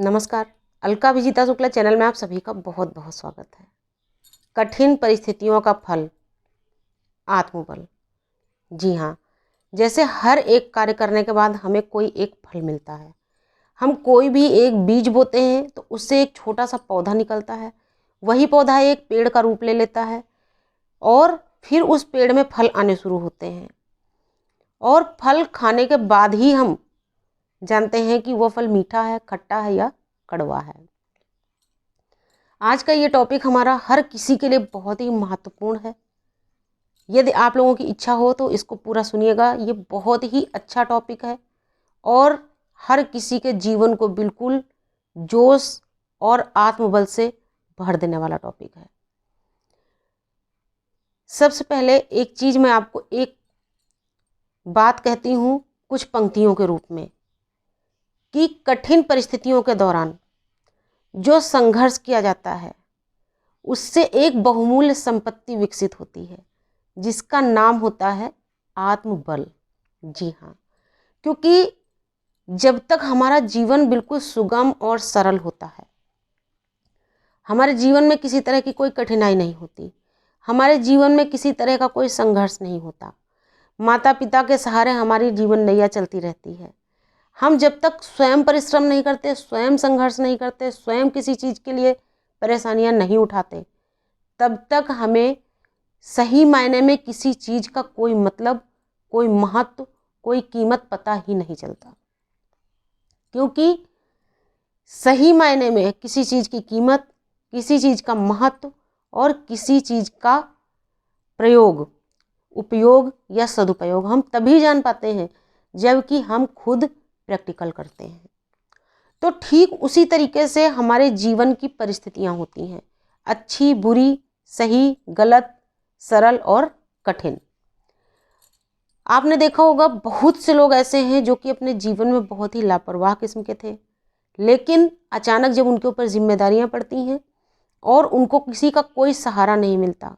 नमस्कार। अलका विजिता शुक्ला चैनल में आप सभी का बहुत बहुत स्वागत है। कठिन परिस्थितियों का फल आत्मबल। जी हाँ, जैसे हर एक कार्य करने के बाद हमें कोई एक फल मिलता है। हम कोई भी एक बीज बोते हैं तो उससे एक छोटा सा पौधा निकलता है। वही पौधा एक पेड़ का रूप ले लेता है और फिर उस पेड़ में फल आने शुरू होते हैं। और फल खाने के बाद ही हम जानते हैं कि वो फल मीठा है, खट्टा है या कड़वा है। आज का ये टॉपिक हमारा हर किसी के लिए बहुत ही महत्वपूर्ण है। यदि आप लोगों की इच्छा हो तो इसको पूरा सुनिएगा। ये बहुत ही अच्छा टॉपिक है और हर किसी के जीवन को बिल्कुल जोश और आत्मबल से भर देने वाला टॉपिक है। सबसे पहले एक चीज़ मैं आपको एक बात कहती हूँ कुछ पंक्तियों के रूप में कि कठिन परिस्थितियों के दौरान जो संघर्ष किया जाता है उससे एक बहुमूल्य संपत्ति विकसित होती है जिसका नाम होता है आत्मबल। जी हाँ, क्योंकि जब तक हमारा जीवन बिल्कुल सुगम और सरल होता है, हमारे जीवन में किसी तरह की कोई कठिनाई नहीं होती, हमारे जीवन में किसी तरह का कोई संघर्ष नहीं होता, माता पिता के सहारे हमारी जीवन नैया चलती रहती है, हम जब तक स्वयं परिश्रम नहीं करते, स्वयं संघर्ष नहीं करते, स्वयं किसी चीज़ के लिए परेशानियां नहीं उठाते, तब तक हमें सही मायने में किसी चीज़ का कोई मतलब, कोई महत्व, कोई कीमत पता ही नहीं चलता। क्योंकि सही मायने में किसी चीज़ की कीमत, किसी चीज़ का महत्व और किसी चीज़ का प्रयोग, उपयोग या सदुपयोग हम तभी जान पाते हैं जबकि हम खुद प्रैक्टिकल करते हैं। तो ठीक उसी तरीके से हमारे जीवन की परिस्थितियां होती हैं, अच्छी, बुरी, सही, गलत, सरल और कठिन। आपने देखा होगा बहुत से लोग ऐसे हैं जो कि अपने जीवन में बहुत ही लापरवाह किस्म के थे, लेकिन अचानक जब उनके ऊपर जिम्मेदारियां पड़ती हैं और उनको किसी का कोई सहारा नहीं मिलता,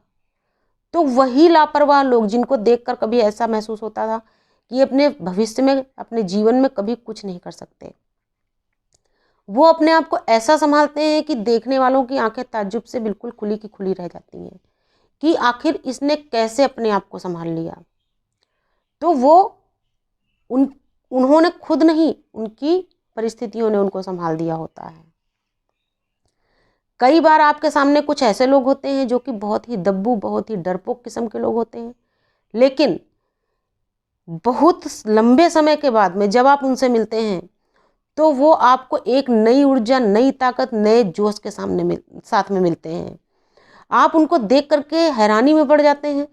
तो वही लापरवाह लोग जिनको देखकर कभी ऐसा महसूस होता था कि अपने भविष्य में, अपने जीवन में कभी कुछ नहीं कर सकते, वो अपने आप को ऐसा संभालते हैं कि देखने वालों की आंखें ताज्जुब से बिल्कुल खुली की खुली रह जाती हैं कि आखिर इसने कैसे अपने आप को संभाल लिया। तो वो उन्होंने खुद नहीं, उनकी परिस्थितियों ने उनको संभाल दिया होता है। कई बार आपके सामने कुछ ऐसे लोग होते हैं जो कि बहुत ही दब्बू, बहुत ही डरपोक किस्म के लोग होते हैं, लेकिन बहुत लंबे समय के बाद में जब आप उनसे मिलते हैं तो वो आपको एक नई ऊर्जा, नई ताकत, नए जोश के साथ में मिलते हैं। आप उनको देख करके हैरानी में पड़ जाते हैं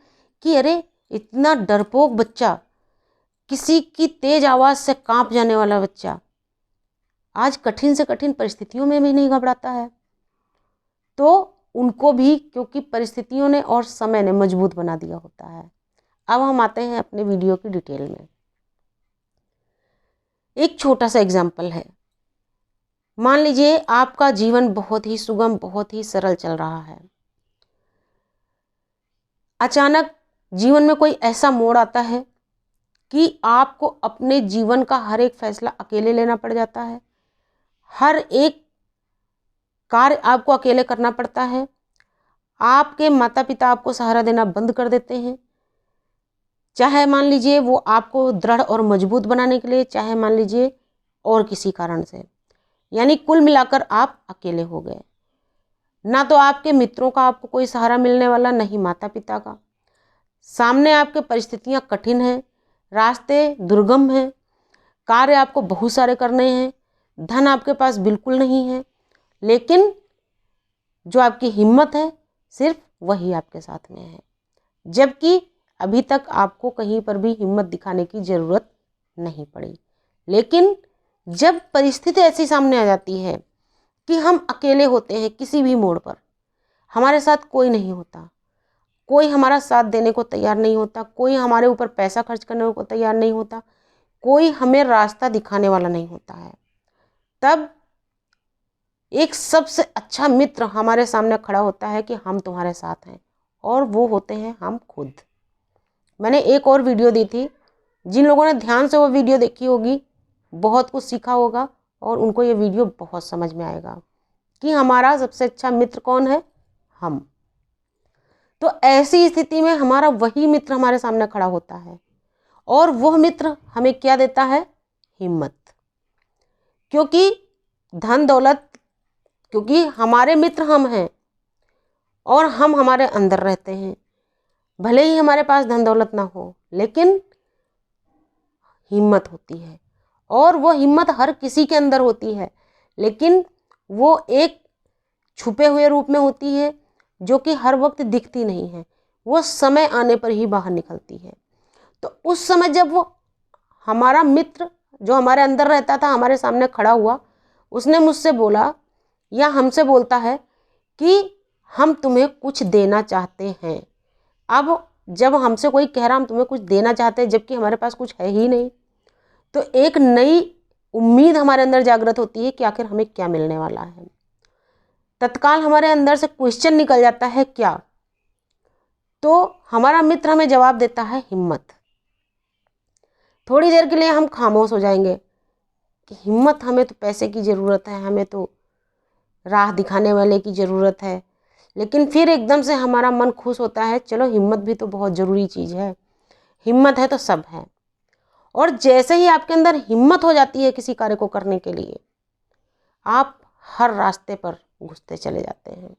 कि अरे इतना डरपोक बच्चा, किसी की तेज आवाज़ से कांप जाने वाला बच्चा, आज कठिन से कठिन परिस्थितियों में भी नहीं घबराता है। तो उनको भी क्योंकि परिस्थितियों ने और समय ने मजबूत बना दिया होता है। अब हम आते हैं अपने वीडियो की डिटेल में। एक छोटा सा एग्जाम्पल है। मान लीजिए आपका जीवन बहुत ही सुगम, बहुत ही सरल चल रहा है। अचानक जीवन में कोई ऐसा मोड़ आता है कि आपको अपने जीवन का हर एक फैसला अकेले लेना पड़ जाता है, हर एक कार्य आपको अकेले करना पड़ता है। आपके माता पिता आपको सहारा देना बंद कर देते हैं, चाहे मान लीजिए वो आपको दृढ़ और मजबूत बनाने के लिए, चाहे मान लीजिए और किसी कारण से। यानी कुल मिलाकर आप अकेले हो गए। ना तो आपके मित्रों का आपको कोई सहारा मिलने वाला, नहीं माता पिता का। सामने आपके परिस्थितियां कठिन हैं, रास्ते दुर्गम हैं, कार्य आपको बहुत सारे करने हैं, धन आपके पास बिल्कुल नहीं है, लेकिन जो आपकी हिम्मत है सिर्फ वही आपके साथ में है। जबकि अभी तक आपको कहीं पर भी हिम्मत दिखाने की ज़रूरत नहीं पड़ी। लेकिन जब परिस्थिति ऐसी सामने आ जाती है कि हम अकेले होते हैं, किसी भी मोड़ पर हमारे साथ कोई नहीं होता, कोई हमारा साथ देने को तैयार नहीं होता, कोई हमारे ऊपर पैसा खर्च करने को तैयार नहीं होता, कोई हमें रास्ता दिखाने वाला नहीं होता है, तब एक सबसे अच्छा मित्र हमारे सामने खड़ा होता है कि हम तुम्हारे साथ हैं, और वो होते हैं हम खुद। मैंने एक और वीडियो दी थी, जिन लोगों ने ध्यान से वो वीडियो देखी होगी, बहुत कुछ सीखा होगा, और उनको ये वीडियो बहुत समझ में आएगा कि हमारा सबसे अच्छा मित्र कौन है, हम। तो ऐसी स्थिति में हमारा वही मित्र हमारे सामने खड़ा होता है और वह मित्र हमें क्या देता है, हिम्मत। क्योंकि धन दौलत, क्योंकि हमारे मित्र हम हैं और हम हमारे अंदर रहते हैं। भले ही हमारे पास धन दौलत ना हो, लेकिन हिम्मत होती है और वो हिम्मत हर किसी के अंदर होती है, लेकिन वो एक छुपे हुए रूप में होती है जो कि हर वक्त दिखती नहीं है, वो समय आने पर ही बाहर निकलती है। तो उस समय जब वो हमारा मित्र जो हमारे अंदर रहता था हमारे सामने खड़ा हुआ, उसने मुझसे बोला या हमसे बोलता है कि हम तुम्हें कुछ देना चाहते हैं। अब जब हमसे कोई कह रहा हम तुम्हें कुछ देना चाहते हैं जबकि हमारे पास कुछ है ही नहीं, तो एक नई उम्मीद हमारे अंदर जागृत होती है कि आखिर हमें क्या मिलने वाला है। तत्काल हमारे अंदर से क्वेश्चन निकल जाता है क्या, तो हमारा मित्र हमें जवाब देता है हिम्मत। थोड़ी देर के लिए हम खामोश हो जाएंगे कि हिम्मत, हमें तो पैसे की ज़रूरत है, हमें तो राह दिखाने वाले की ज़रूरत है। लेकिन फिर एकदम से हमारा मन खुश होता है, चलो हिम्मत भी तो बहुत ज़रूरी चीज़ है, हिम्मत है तो सब है। और जैसे ही आपके अंदर हिम्मत हो जाती है किसी कार्य को करने के लिए, आप हर रास्ते पर घुसते चले जाते हैं।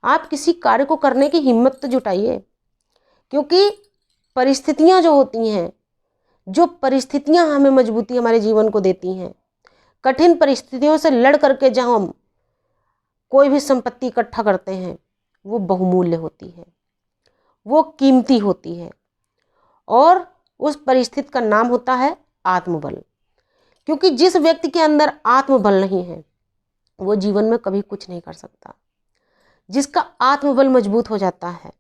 आप किसी कार्य को करने की हिम्मत तो जुटाइए, क्योंकि परिस्थितियां जो होती हैं, जो परिस्थितियां हमें मजबूती हमारे जीवन को देती हैं, कठिन परिस्थितियों से लड़ करके जहाँ हम कोई भी संपत्ति इकट्ठा करते हैं, वो बहुमूल्य होती है, वो कीमती होती है। और उस परिस्थिति का नाम होता है आत्मबल। क्योंकि जिस व्यक्ति के अंदर आत्मबल नहीं है वो जीवन में कभी कुछ नहीं कर सकता। जिसका आत्मबल मजबूत हो जाता है,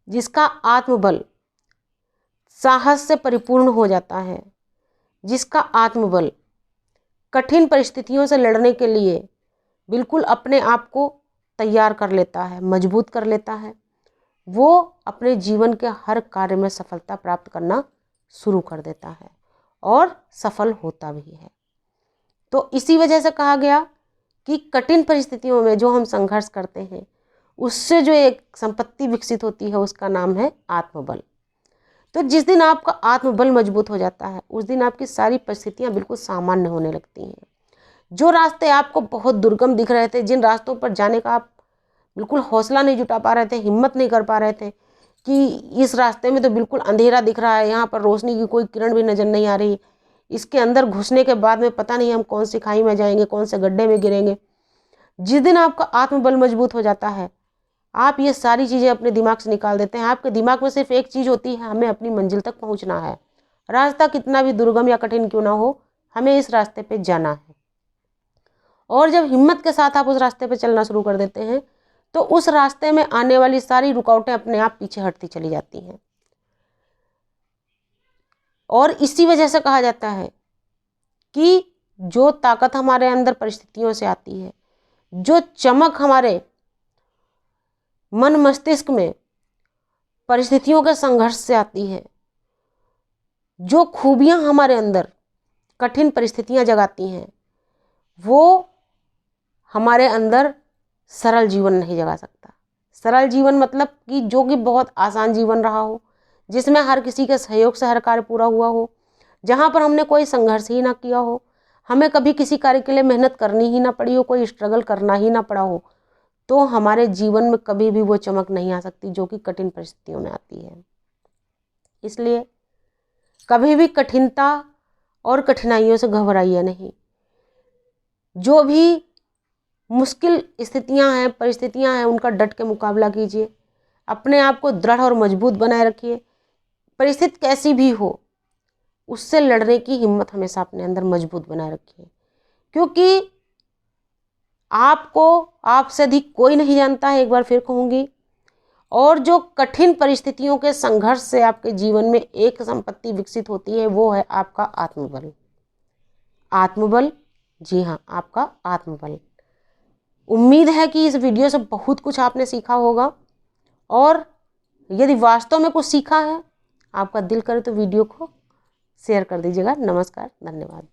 जिसका आत्मबल साहस से परिपूर्ण हो जाता है, जिसका आत्मबल कठिन परिस्थितियों से लड़ने के लिए बिल्कुल अपने आप को तैयार कर लेता है, मजबूत कर लेता है, वो अपने जीवन के हर कार्य में सफलता प्राप्त करना शुरू कर देता है और सफल होता भी है। तो इसी वजह से कहा गया कि कठिन परिस्थितियों में जो हम संघर्ष करते हैं उससे जो एक संपत्ति विकसित होती है उसका नाम है आत्मबल। तो जिस दिन आपका आत्मबल मजबूत हो जाता है उस दिन आपकी सारी परिस्थितियां बिल्कुल सामान्य होने लगती हैं। जो रास्ते आपको बहुत दुर्गम दिख रहे थे, जिन रास्तों पर जाने का आप बिल्कुल हौसला नहीं जुटा पा रहे थे, हिम्मत नहीं कर पा रहे थे कि इस रास्ते में तो बिल्कुल अंधेरा दिख रहा है, यहाँ पर रोशनी की कोई किरण भी नज़र नहीं आ रही, इसके अंदर घुसने के बाद में पता नहीं हम कौन सी खाई में जाएंगे, कौन से गड्ढे में गिरेंगे। जिस दिन आपका आत्मबल मजबूत हो जाता है आप ये सारी चीज़ें अपने दिमाग से निकाल देते हैं। आपके दिमाग में सिर्फ एक चीज़ होती है, हमें अपनी मंजिल तक पहुँचना है। रास्ता कितना भी दुर्गम या कठिन क्यों ना हो, हमें इस रास्ते पर जाना है। और जब हिम्मत के साथ आप उस रास्ते पर चलना शुरू कर देते हैं तो उस रास्ते में आने वाली सारी रुकावटें अपने आप पीछे हटती चली जाती हैं। और इसी वजह से कहा जाता है कि जो ताकत हमारे अंदर परिस्थितियों से आती है, जो चमक हमारे मन मस्तिष्क में परिस्थितियों के संघर्ष से आती है, जो खूबियां हमारे अंदर कठिन परिस्थितियां जगाती हैं, वो हमारे अंदर सरल जीवन नहीं जगा सकता। सरल जीवन मतलब कि जो कि बहुत आसान जीवन रहा हो, जिसमें हर किसी के सहयोग से हर कार्य पूरा हुआ हो, जहाँ पर हमने कोई संघर्ष ही ना किया हो, हमें कभी किसी कार्य के लिए मेहनत करनी ही ना पड़ी हो, कोई स्ट्रगल करना ही ना पड़ा हो, तो हमारे जीवन में कभी भी वो चमक नहीं आ सकती जो कि कठिन परिस्थितियों में आती है। इसलिए कभी भी कठिनता और कठिनाइयों से घबराइए नहीं। जो भी मुश्किल स्थितियां हैं, परिस्थितियां हैं, उनका डट के मुकाबला कीजिए, अपने आप को दृढ़ और मजबूत बनाए रखिए। परिस्थिति कैसी भी हो उससे लड़ने की हिम्मत हमेशा अपने अंदर मजबूत बनाए रखिए, क्योंकि आपको आपसे अधिक कोई नहीं जानता है, एक बार फिर कहूँगी। और जो कठिन परिस्थितियों के संघर्ष से आपके जीवन में एक संपत्ति विकसित होती है वो है आपका आत्मबल। आत्मबल, जी हाँ, आपका आत्मबल। उम्मीद है कि इस वीडियो से बहुत कुछ आपने सीखा होगा, और यदि वास्तव में कुछ सीखा है, आपका दिल करे तो वीडियो को शेयर कर दीजिएगा। नमस्कार, धन्यवाद।